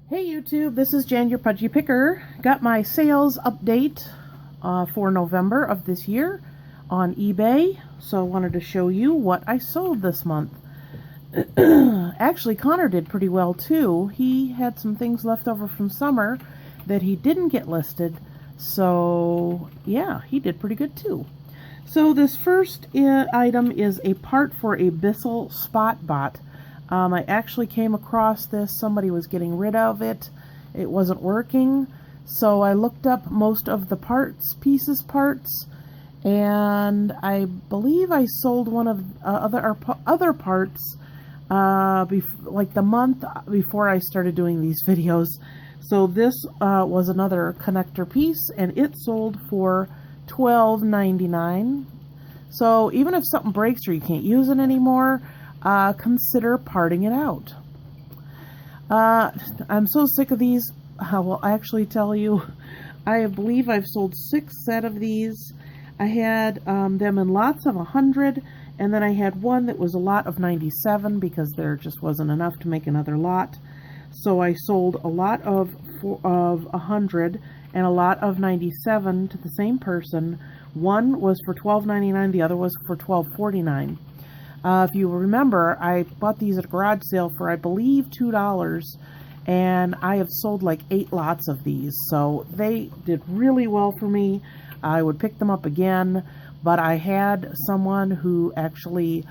Hey YouTube, this is Jan, your Pudgy Picker. Got my sales update for November of this year on eBay. So I wanted to show you what I sold this month. Actually, Connor did pretty well too. He had some things left over from summer that he didn't get listed. So yeah, he did pretty good too. So this first item is a part for a Bissell Spot Bot. I actually came across this. Somebody was getting rid of it. It wasn't working. So I looked up most of the parts, and I believe I sold one of other parts like the month before I started doing these videos. So this was another connector piece, and it sold for $12.99. So even if something breaks or you can't use it anymore, consider parting it out. I'm so sick of these. I will actually tell you, I believe I've sold 6 set of these. I had them in lots of 100, and then I had one that was a lot of 97 because there just wasn't enough to make another lot. So I sold a lot of 100 and a lot of 97 to the same person. One was for $12.99, the other was for $12.49. If you remember, I bought these at a garage sale for, I believe, $2, and I have sold like 8 lots of these, so they did really well for me. I would pick them up again, but I had someone who actually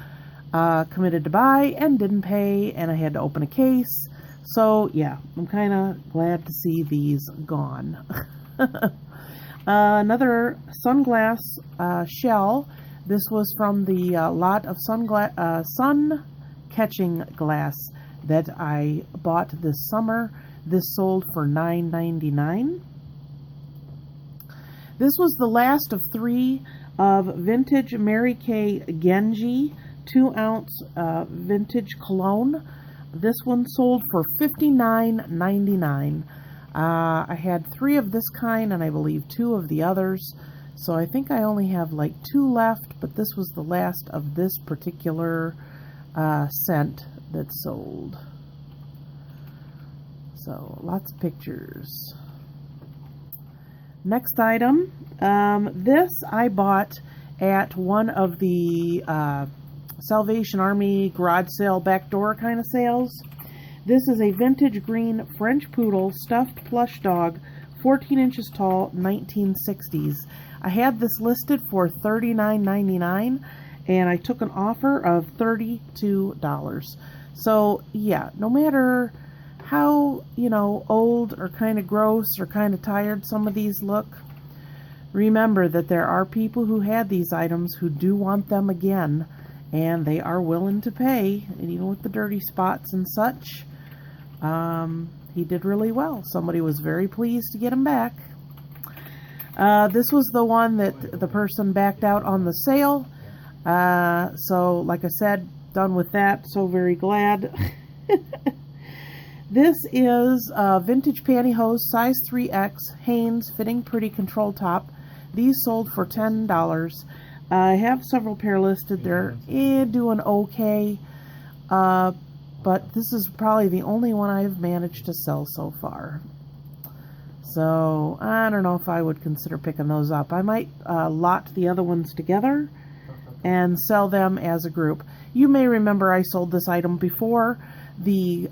committed to buy and didn't pay, and I had to open a case. So yeah, I'm kind of glad to see these gone. Another sunglass shell. This was from the lot of sun-catching glass that I bought this summer. This sold for $9.99. This was the last of 3 of vintage Mary Kay Genji 2-ounce vintage cologne. This one sold for $59.99. I had 3 of this kind, and I believe 2 of the others. So I think I only have like 2 left, but this was the last of this particular scent that sold. So lots of pictures. Next item, this I bought at one of the Salvation Army garage sale backdoor kind of sales. This is a vintage green French poodle stuffed plush dog, 14 inches tall, 1960s. I had this listed for $39.99, and I took an offer of $32. So yeah, no matter how, old or kind of gross or kind of tired some of these look, remember that there are people who had these items who do want them again, and they are willing to pay. And even with the dirty spots and such, he did really well. Somebody was very pleased to get him back. This was the one that the person backed out on the sale. So, like I said, done with that. So very glad. This is vintage pantyhose, size 3X, Hanes, fitting pretty control top. These sold for $10. I have several pair listed. They're doing okay. But this is probably the only one I've managed to sell so far. So I don't know if I would consider picking those up. I might lot the other ones together and sell them as a group. You may remember I sold this item before. The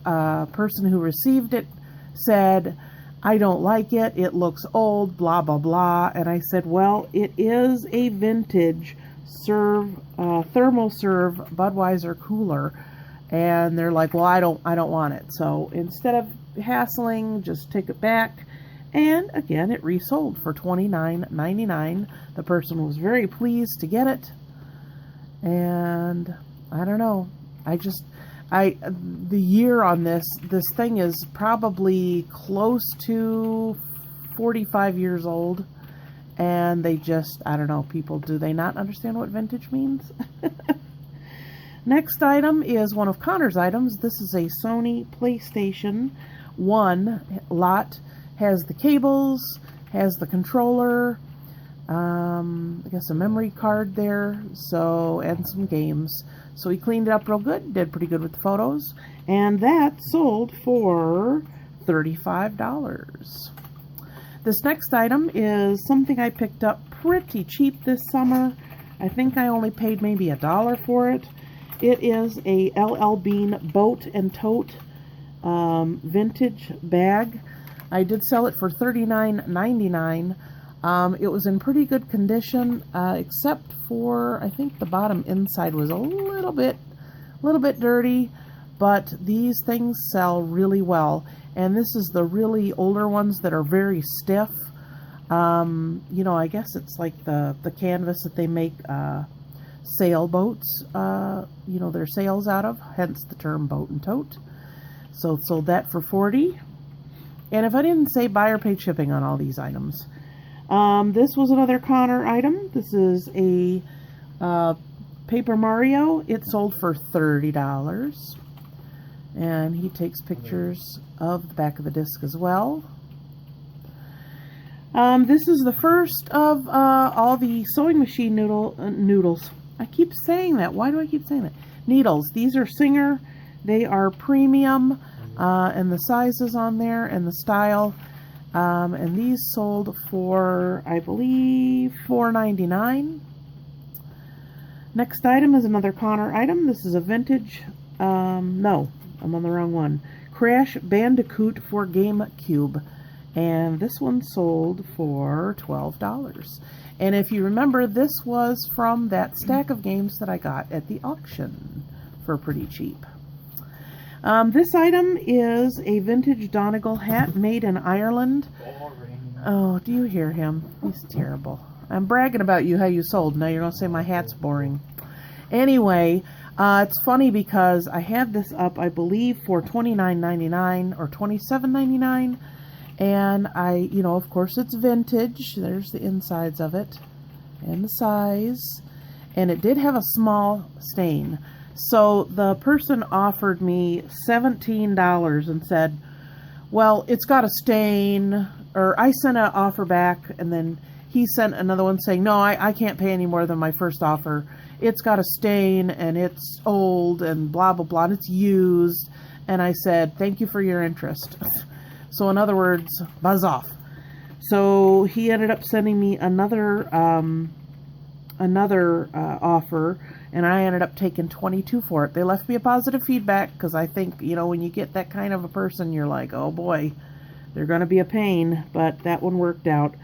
person who received it said, "I don't like it. It looks old, blah, blah, blah." And I said, well, it is a vintage thermal serve Budweiser cooler. And they're like, well, I don't want it. So instead of hassling, just take it back. And again, it resold for $29.99. The person was very pleased to get it. And I don't know. The year on this thing is probably close to 45 years old. And they just, I don't know, people, do they not understand what vintage means? Next item is one of Connor's items. This is a Sony PlayStation 1 lot. Has the cables, has the controller, I guess a memory card there, so, and some games. So he cleaned it up real good, did pretty good with the photos, and that sold for $35. This next item is something I picked up pretty cheap this summer. I think I only paid maybe $1 for it. It is a LL Bean boat and tote vintage bag. I did sell it for $39.99. It was in pretty good condition, except for I think the bottom inside was a little bit dirty, but these things sell really well. And this is the really older ones that are very stiff. You know, I guess it's like the canvas that they make sailboats, you know, their sails out of, hence the term boat and tote. So sold that for $40. And if I didn't say, buy or paid shipping on all these items. This was another Connor item. This is a Paper Mario. It sold for $30. And he takes pictures of the back of the disc as well. This is the first of all the sewing machine noodles. I keep saying that. Why do I keep saying that? Needles. These are Singer. They are premium, and the sizes on there and the style. And these sold for, I believe, $4.99. Next item is another Connor item. This is a vintage, no, I'm on the wrong one. Crash Bandicoot for GameCube. And this one sold for $12. And if you remember, this was from that stack of games that I got at the auction for pretty cheap. This item is a vintage Donegal hat made in Ireland. Oh, do you hear him? He's terrible. I'm bragging about you, how you sold. Now you're going to say my hat's boring. Anyway, it's funny because I had this up, I believe, for $29.99 or $27.99. And you know, of course it's vintage. There's the insides of it and the size. And it did have a small stain. So the person offered me $17 and said, well, it's got a stain. Or I sent an offer back, and then he sent another one saying, no, I can't pay any more than my first offer. It's got a stain, and it's old, and blah, blah, blah, and it's used. And I said, thank you for your interest. So in other words, buzz off. So he ended up sending me another offer, and I ended up taking $22 for it. They left me a positive feedback because I think, you know, when you get that kind of a person, you're like, oh boy, they're going to be a pain. But that one worked out.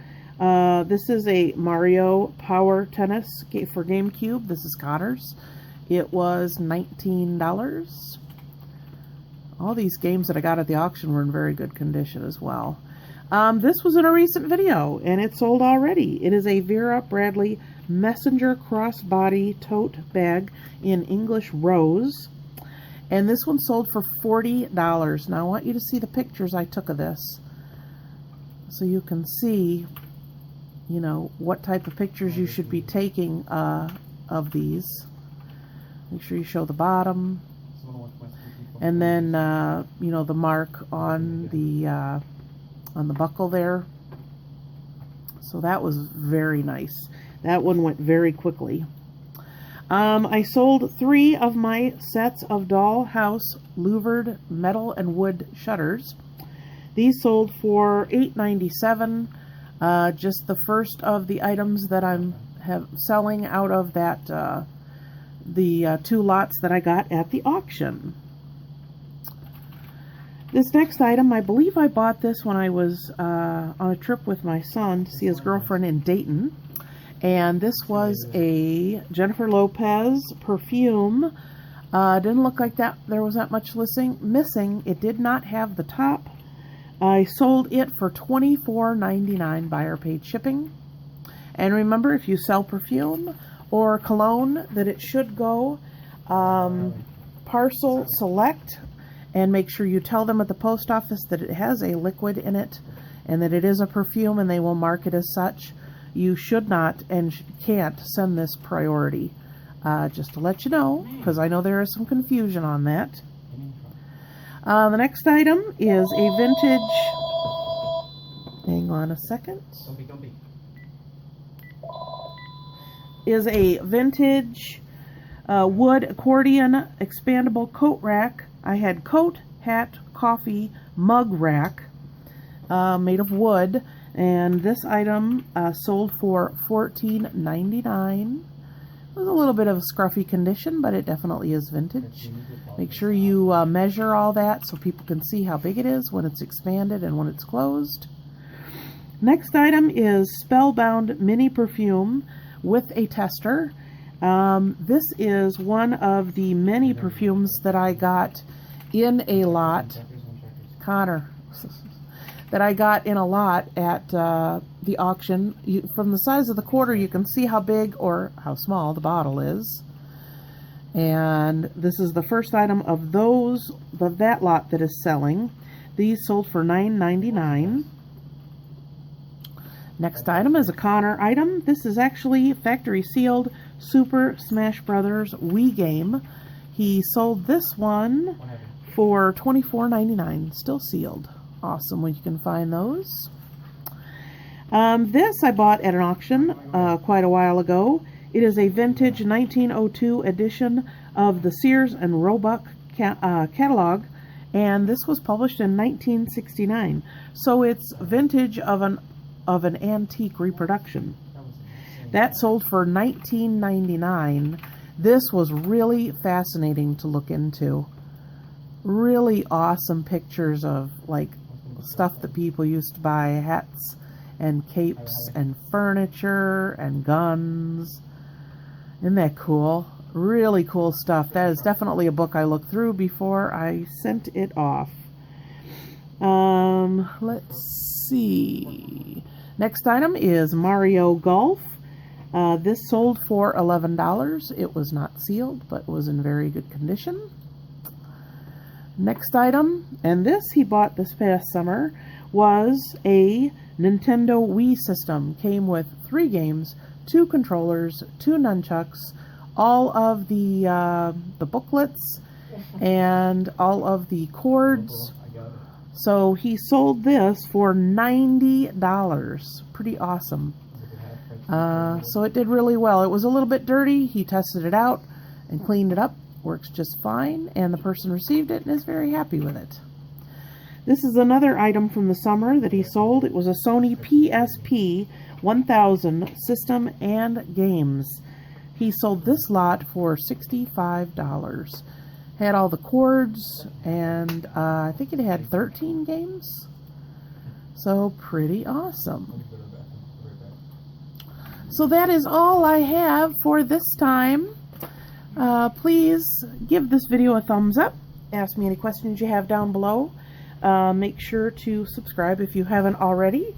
This is a Mario Power Tennis for GameCube. This is Connor's. It was $19. All these games that I got at the auction were in very good condition as well. This was in a recent video, and it sold already. It is a Vera Bradley Messenger Crossbody Tote Bag in English Rose. And this one sold for $40. Now I want you to see the pictures I took of this, so you can see, you know, what type of pictures you should be taking of these. Make sure you show the bottom. And then, you know, the mark on the buckle there. So that was very nice. That one went very quickly. I sold 3 of my sets of Dollhouse louvered metal and wood shutters. These sold for $8.97. Just the first of the items that I'm selling out of that the 2 lots that I got at the auction. This next item, I believe I bought this when I was on a trip with my son to see his girlfriend in Dayton. And this was a Jennifer Lopez perfume. Didn't look like that there was that much missing. It did not have the top. I sold it for $24.99 buyer paid shipping. And remember, if you sell perfume or cologne, that it should go parcel select. And make sure you tell them at the post office that it has a liquid in it and that it is a perfume, and they will mark it as such. You should not and can't send this priority. Just to let you know, because I know there is some confusion on that. The next item is a vintage... Hang on a second. Is a vintage wood accordion expandable coat rack. I had coat, hat, coffee mug rack made of wood, and this item sold for $14.99. It was a little bit of a scruffy condition, but it definitely is vintage. Make sure you measure all that so people can see how big it is when it's expanded and when it's closed. Next item is Spellbound Mini Perfume with a tester. This is one of the many perfumes that I got in a lot. Connor. That I got in a lot at the auction. From the size of the quarter, you can see how big or how small the bottle is. And this is the first item of that lot that is selling. These sold for $9.99. Next item is a Connor item. This is actually factory sealed Super Smash Brothers Wii game. He sold this one for $24.99, still sealed. Awesome when you can find those. This I bought at an auction quite a while ago. It is a vintage 1902 edition of the Sears and Roebuck catalog, and this was published in 1969. So it's vintage of an antique reproduction. That sold for $19.99. This was really fascinating to look into. Really awesome pictures of like stuff that people used to buy, hats and capes and furniture and guns. Isn't that cool? Really cool stuff. That is definitely a book I looked through before I sent it off. Let's see. Next item is Mario Golf. This sold for $11. It was not sealed, but was in very good condition. Next item, and this he bought this past summer, was a Nintendo Wii system. Came with 3 games, 2 controllers, 2 nunchucks, all of the booklets, and all of the cords. So he sold this for $90. Pretty awesome. So it did really well. It was a little bit dirty. He tested it out and cleaned it up. Works just fine, and the person received it and is very happy with it. This is another item from the summer that he sold. It was a Sony PSP 1000 system and games. He sold this lot for $65. Had all the cords, and I think it had 13 games. So pretty awesome. So that is all I have for this time. Please give this video a thumbs up. Ask me any questions you have down below. Make sure to subscribe if you haven't already.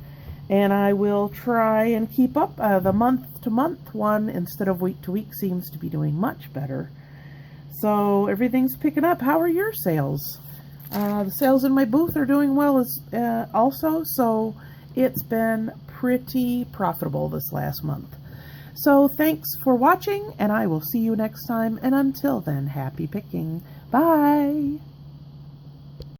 And I will try and keep up. The month-to-month one instead of week-to-week seems to be doing much better. So everything's picking up. How are your sales? The sales in my booth are doing well also. So it's been pretty profitable this last month. So thanks for watching, and I will see you next time. And until then, happy picking. Bye!